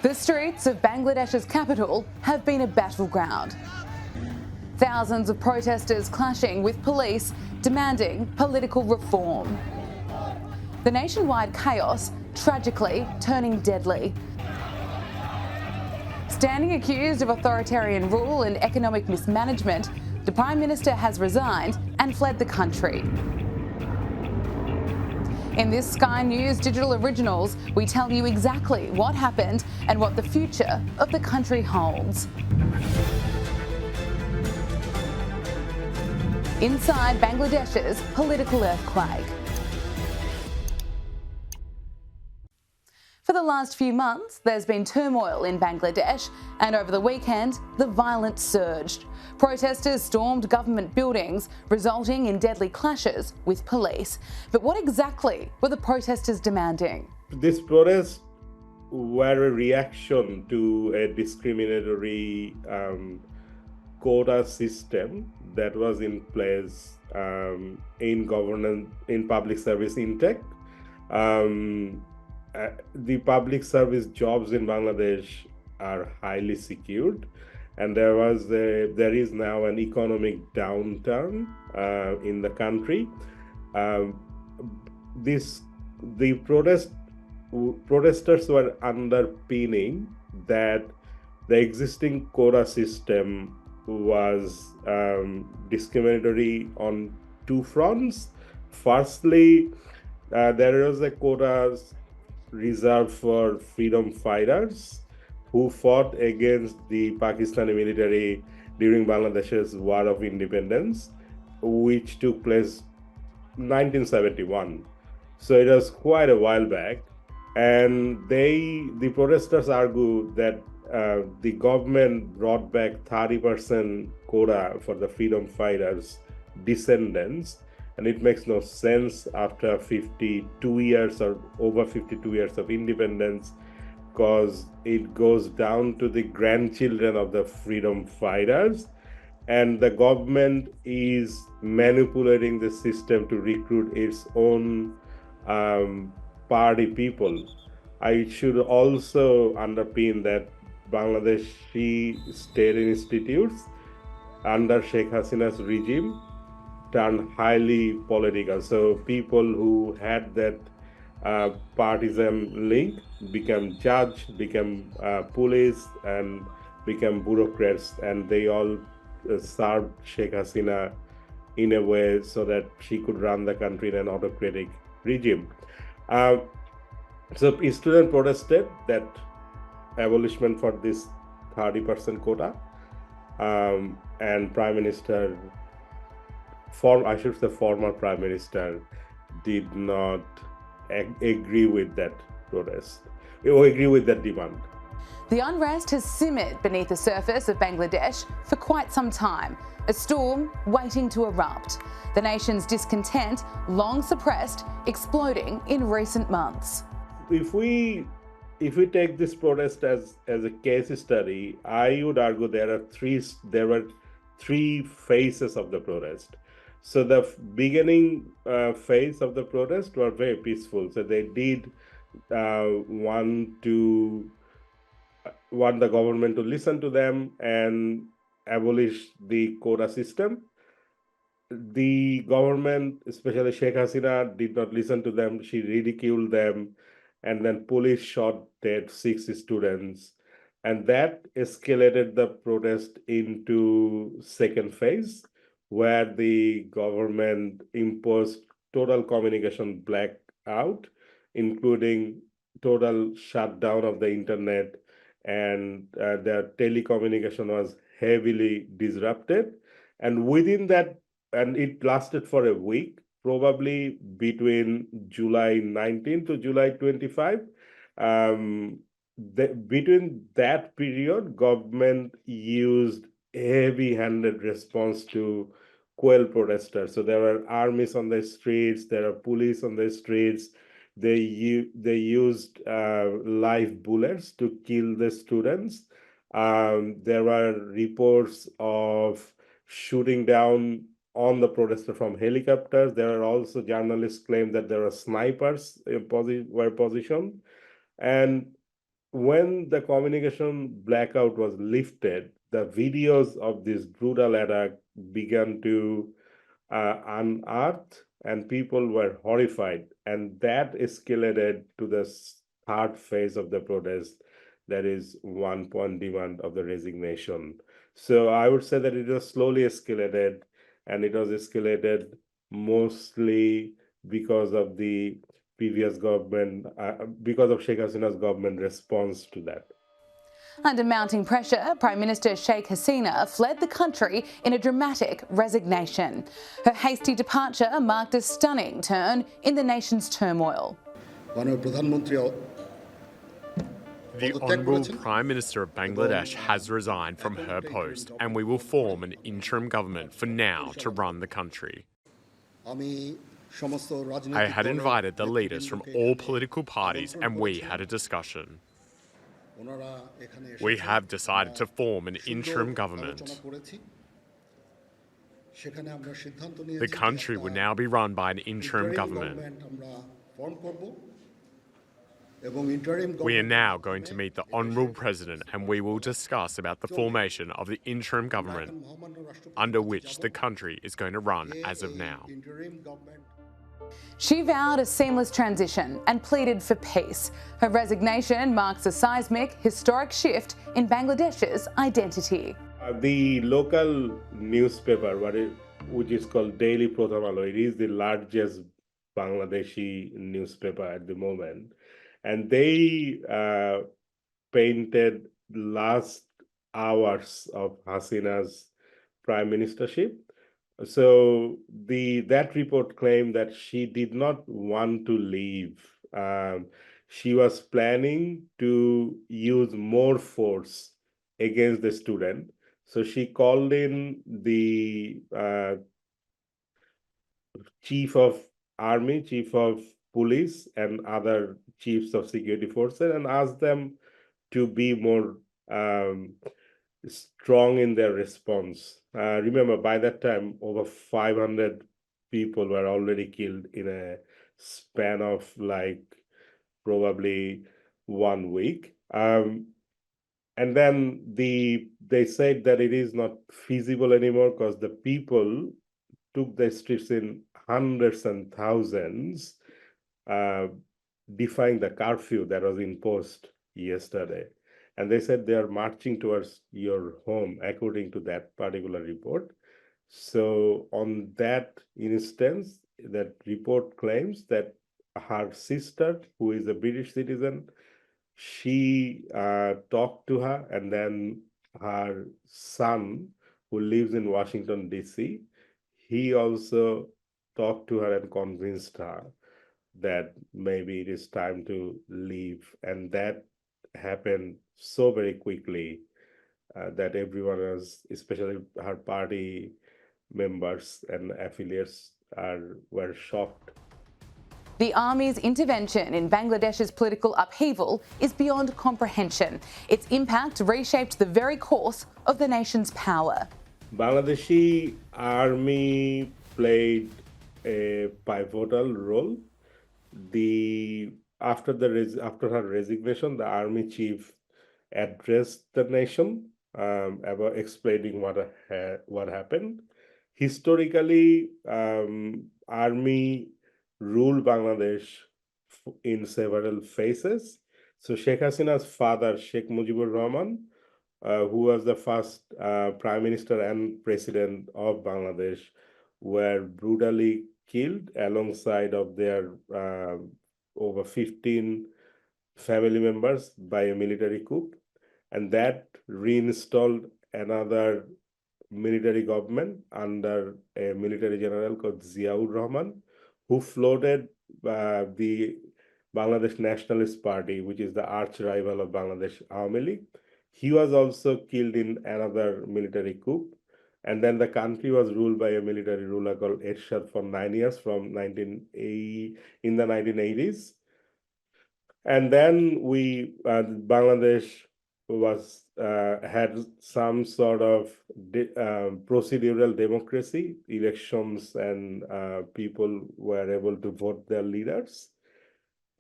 The streets of Bangladesh's capital have been a battleground. Thousands of protesters clashing with police demanding political reform. The nationwide chaos tragically turning deadly. Standing accused of authoritarian rule and economic mismanagement, the Prime Minister has resigned and fled the country. In this Sky News Digital Originals, we tell you exactly what happened and what the future of the country holds. Inside Bangladesh's political earthquake. For the last few months, there's been turmoil in Bangladesh, and over the weekend, the violence surged. Protesters stormed government buildings, resulting in deadly clashes with police. But what exactly were the protesters demanding? This protest were a reaction to a discriminatory quota system that was in place in governance, in public service intake. The public service jobs in Bangladesh are highly secured, and there is now an economic downturn in the country. The protesters were underpinning that the existing quota system was discriminatory on two fronts. Firstly, there was a quota reserved for freedom fighters who fought against the Pakistani military during Bangladesh's War of Independence, which took place 1971. So it was quite a while back. And the protesters argue that the government brought back 30% quota for the freedom fighters' descendants, and it makes no sense after 52 years or over 52 years of independence, because it goes down to the grandchildren of the freedom fighters, and the government is manipulating the system to recruit its own party people. I should also underpin that Bangladeshi state institutes under Sheikh Hasina's regime turned highly political. So people who had that partisan link became judge, became police, and became bureaucrats, and they all served Sheikh Hasina in a way so that she could run the country in an autocratic regime. So students protested that abolishment for this 30% quota, and Prime Minister, former Prime Minister, did not agree with that protest, or agree with that demand. The unrest has simmered beneath the surface of Bangladesh for quite some time, a storm waiting to erupt. The nation's discontent, long suppressed, exploding in recent months. If we take this protest as a case study, I would argue there were three phases of the protest. So the beginning phase of the protest were very peaceful. So they did want the government to listen to them and abolish the quota system. The government, especially Sheikh Hasina, did not listen to them. She ridiculed them, and then police shot dead 6 students. And that escalated the protest into second phase, where the government imposed total communication blackout, including total shutdown of the internet, and their telecommunication was heavily disrupted. And within that, and it lasted for a week, probably between July 19 to July 25. Between that period, government used heavy-handed response to quell protesters. So there were armies on the streets, there are police on the streets. They used live bullets to kill the students. There were reports of shooting down on the protester from helicopters. There are also journalists claim that there are snipers were positioned. And when the communication blackout was lifted, the videos of this brutal attack began to unearthed, and people were horrified. And that escalated to the third phase of the protest, that is 1 point demand of the resignation. So I would say that it was slowly escalated, and it was escalated mostly because of the previous government, because of Sheikh Hasina's government response to that. Under mounting pressure, Prime Minister Sheikh Hasina fled the country in a dramatic resignation. Her hasty departure marked a stunning turn in the nation's turmoil. The Honourable Prime Minister of Bangladesh has resigned from her post, and we will form an interim government for now to run the country. I had invited the leaders from all political parties and we had a discussion. We have decided to form an interim government. The country would now be run by an interim government. We are now going to meet the Honourable President and we will discuss about the formation of the interim government under which the country is going to run as of now. She vowed a seamless transition and pleaded for peace. Her resignation marks a seismic, historic shift in Bangladesh's identity. The local newspaper, which is called Daily Prathamalo, it is the largest Bangladeshi newspaper at the moment. And they painted last hours of Hasina's prime ministership. So that report claimed that she did not want to leave. She was planning to use more force against the student. So she called in the chief of army, chief of police, and other chiefs of security forces and asked them to be more strong in their response. Remember, by that time, over 500 people were already killed in a span of like probably 1 week. And then they said that it is not feasible anymore because the people took the streets in hundreds and thousands, defying the curfew that was imposed yesterday. And they said they are marching towards your home, according to that particular report. So on that instance, that report claims that her sister, who is a British citizen, she talked to her, and then her son, who lives in Washington, D.C., he also talked to her and convinced her that maybe it is time to leave. And that happened so very quickly that everyone was, especially her party members and affiliates, were shocked. The army's intervention in Bangladesh's political upheaval is beyond comprehension. Its impact reshaped the very course of the nation's power. Bangladeshi army played a pivotal role. After her resignation, the army chief addressed the nation about explaining what happened. Historically, army ruled Bangladesh in several phases. So Sheikh Hasina's father, Sheikh Mujibur Rahman, who was the first prime minister and president of Bangladesh, were brutally killed alongside of their over 15 family members by a military coup. And that reinstalled another military government under a military general called Ziaur Rahman, who floated the Bangladesh Nationalist Party, which is the arch rival of Bangladesh Awami League. He was also killed in another military coup. And then the country was ruled by a military ruler called Ershad for 9 years from in the 1980s. And then Bangladesh had some sort of procedural democracy, elections, and people were able to vote their leaders.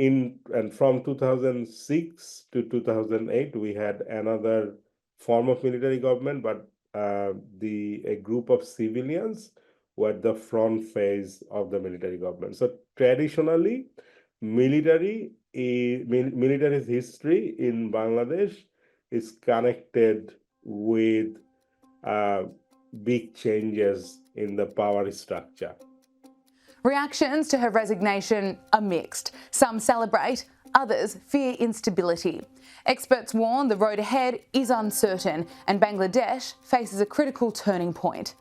and from 2006 to 2008, we had another form of military government, but a group of civilians were the front phase of the military government. So traditionally, military's history in Bangladesh is connected with big changes in the power structure. Reactions to her resignation are mixed. Some celebrate, others fear instability. Experts warn the road ahead is uncertain and Bangladesh faces a critical turning point.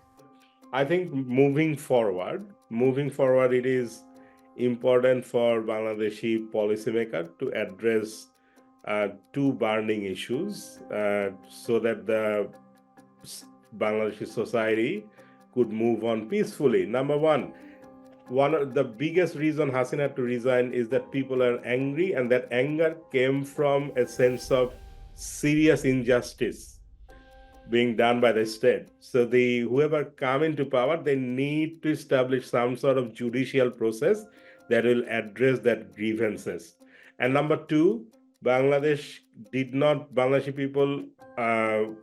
I think moving forward, it is important for Bangladeshi policymakers to address two burning issues so that the Bangladeshi society could move on peacefully. Number one of the biggest reason Hasina had to resign is that people are angry, and that anger came from a sense of serious injustice being done by the state. So whoever come into power, they need to establish some sort of judicial process that will address that grievances. And number two, Bangladeshi people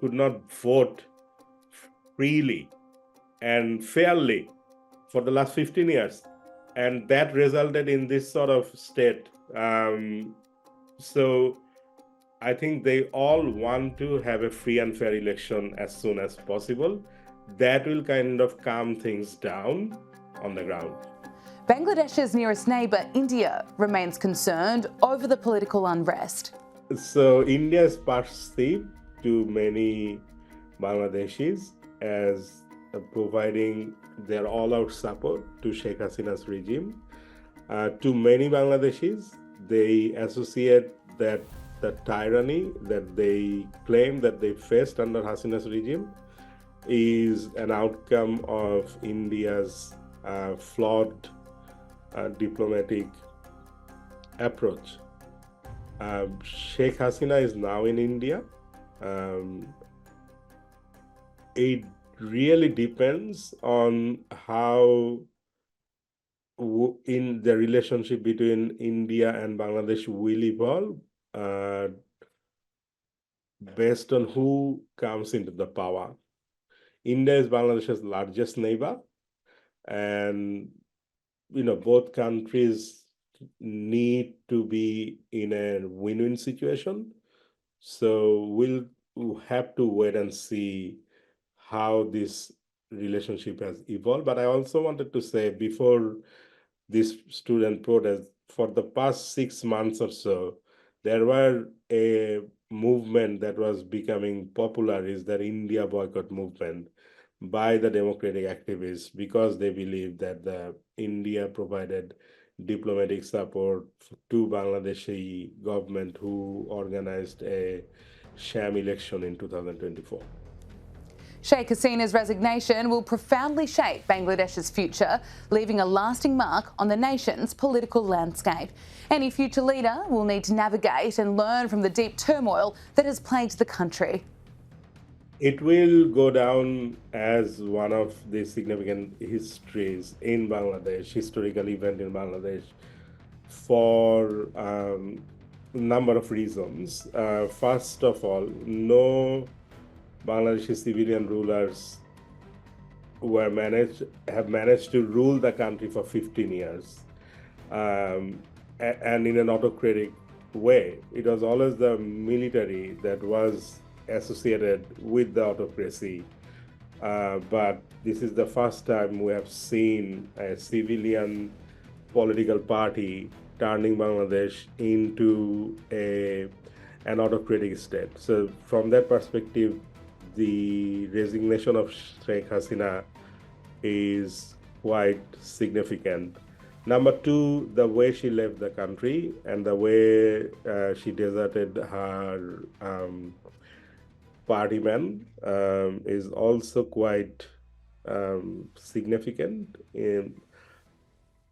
could not vote freely and fairly for the last 15 years. And that resulted in this sort of state. So I think they all want to have a free and fair election as soon as possible. That will kind of calm things down on the ground. Bangladesh's nearest neighbour, India, remains concerned over the political unrest. So India is perceived to many Bangladeshis as providing their all-out support to Sheikh Hasina's regime. To many Bangladeshis, they associate that the tyranny that they claim that they faced under Hasina's regime is an outcome of India's flawed diplomatic approach. Sheikh Hasina is now in India. It really depends on how in the relationship between India and Bangladesh will evolve based on who comes into the power. India is Bangladesh's largest neighbor, and both countries need to be in a win-win situation. So we'll have to wait and see how this relationship has evolved. But I also wanted to say, before this student protest, for the past 6 months or so, there were a movement that was becoming popular, is the India boycott movement by the democratic activists, because they believe that the India provided diplomatic support to Bangladeshi government, who organized a sham election in 2024. Sheikh Hasina's resignation will profoundly shape Bangladesh's future, leaving a lasting mark on the nation's political landscape. Any future leader will need to navigate and learn from the deep turmoil that has plagued the country. It will go down as one of the significant histories in Bangladesh, historical event in Bangladesh, for a number of reasons. First of all, no Bangladeshi civilian rulers have managed to rule the country for 15 years, and in an autocratic way. It was always the military that was associated with the autocracy, but this is the first time we have seen a civilian political party turning Bangladesh into an autocratic state. So from that perspective, the resignation of Sheikh Hasina is quite significant. Number two, the way she left the country and the way she deserted her party man is also quite significant, in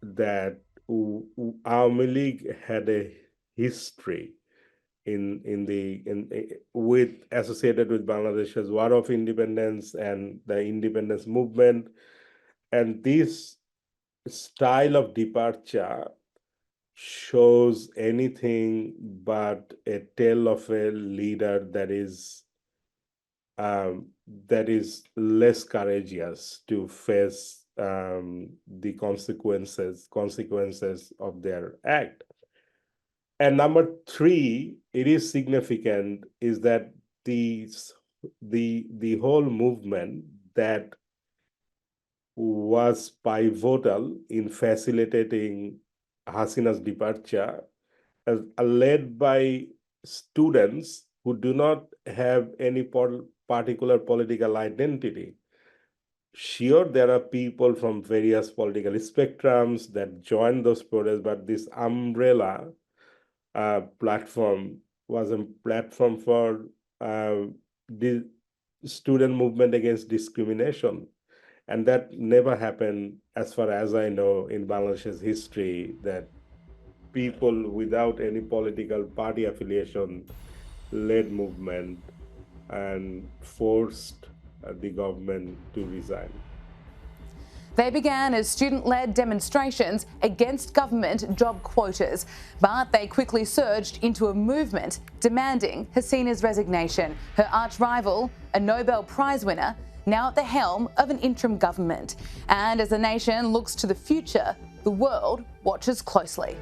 that Awami League had a history associated with Bangladesh's War of Independence and the independence movement, and this style of departure shows anything but a tale of a leader that is less courageous to face the consequences of their act. And number three, it is significant is that the whole movement that was pivotal in facilitating Hasina's departure are led by students who do not have any particular political identity. Sure, there are people from various political spectrums that join those protests, but this umbrella platform was a platform for the student movement against discrimination. And that never happened, as far as I know, in Bangladesh's history, that people without any political party affiliation led movement and forced the government to resign. They began as student-led demonstrations against government job quotas, but they quickly surged into a movement demanding Hasina's resignation, her arch-rival, a Nobel Prize winner, now at the helm of an interim government. And as the nation looks to the future, the world watches closely.